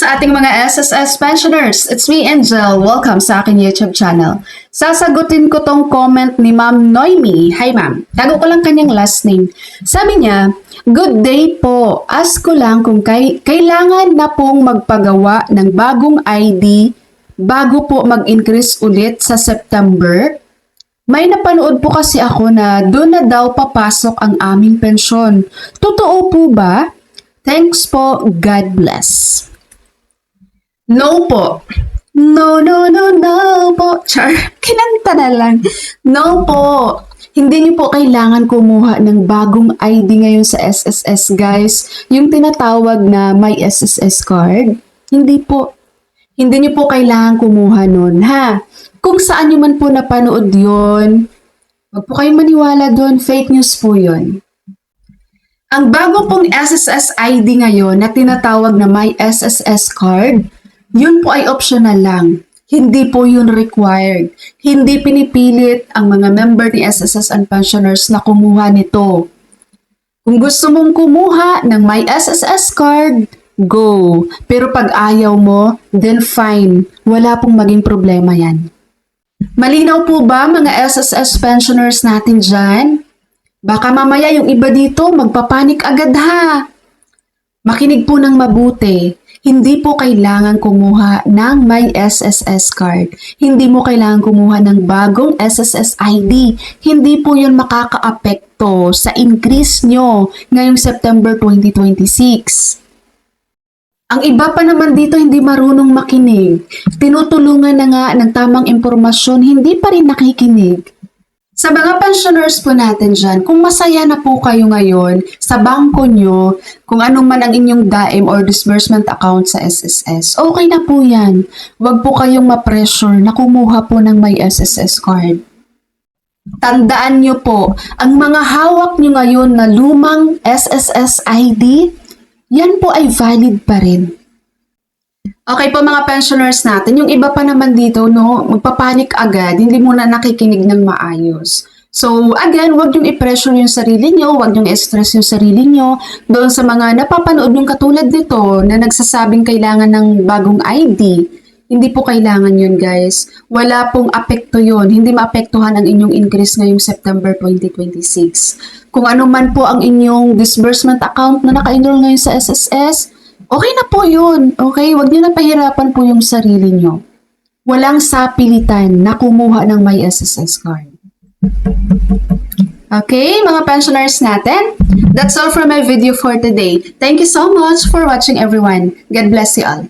sa ating mga SSS pensioners. It's me, Angel. Welcome sa aking YouTube channel. Sasagutin ko tong comment ni Ma'am Noemi. Hi, Ma'am. Tago ko lang kanyang last name. Sabi niya, "Good day po. Ask ko lang kung kailangan na pong magpagawa ng bagong ID bago po mag-increase ulit sa September. May napanood po kasi ako na doon na daw papasok ang aming pensyon. Totoo po ba? Thanks po. God bless." No po. No po. Char, kinanta na lang. No po. Hindi niyo po kailangan kumuha ng bagong ID ngayon sa SSS, guys. Yung tinatawag na may SSS card. Hindi po. Hindi niyo po kailangan kumuha nun, ha? Kung saan niyo man po napanood yun, wag po kayong maniwala doon. Fake news po yun. Ang bago pong SSS ID ngayon na tinatawag na may SSS card, yun po ay optional lang. Hindi po yun required. Hindi pinipilit ang mga member ni SSS and pensioners na kumuha nito. Kung gusto mong kumuha ng may SSS card, go. Pero pag ayaw mo, then fine. Wala pong maging problema yan. Malinaw po ba mga SSS pensioners natin dyan? Baka mamaya yung iba dito magpapanik agad, ha. Makinig po ng mabuti. Hindi po kailangan kumuha ng may SSS card. Hindi mo kailangan kumuha ng bagong SSS ID. Hindi po yun makakaapekto sa increase nyo ngayong September 2026. Ang iba pa naman dito hindi marunong makinig. Tinutulungan na nga ng tamang impormasyon, hindi pa rin nakikinig. Sa mga pensioners po natin dyan, kung masaya na po kayo ngayon sa bangko nyo, kung anong man ang inyong DAIM or disbursement account sa SSS, okay na po yan. Huwag po kayong ma-pressure na kumuha po ng may SSS card. Tandaan nyo po, ang mga hawak nyo ngayon na lumang SSS ID, yan po ay valid pa rin. Okay po mga pensioners natin, yung iba pa naman dito, no, magpapanik agad, hindi mo na nakikinig ng maayos. So again, wag yung i-pressure yung sarili nyo, wag yung i-stress yung sarili nyo doon sa mga napapanood yung katulad nito na nagsasabing kailangan ng bagong ID. Hindi po kailangan yun, guys. Wala pong apekto yun. Hindi maapektuhan ang inyong increase ngayong September 2026. Kung ano man po ang inyong disbursement account na naka-enroll ngayon sa SSS, okay na po yun. Okay? Huwag niyo na pahirapan po yung sarili niyo. Walang sapilitan na kumuha ng may SSS card. Okay, mga pensioners natin, that's all for my video for today. Thank you so much for watching, everyone. God bless you all.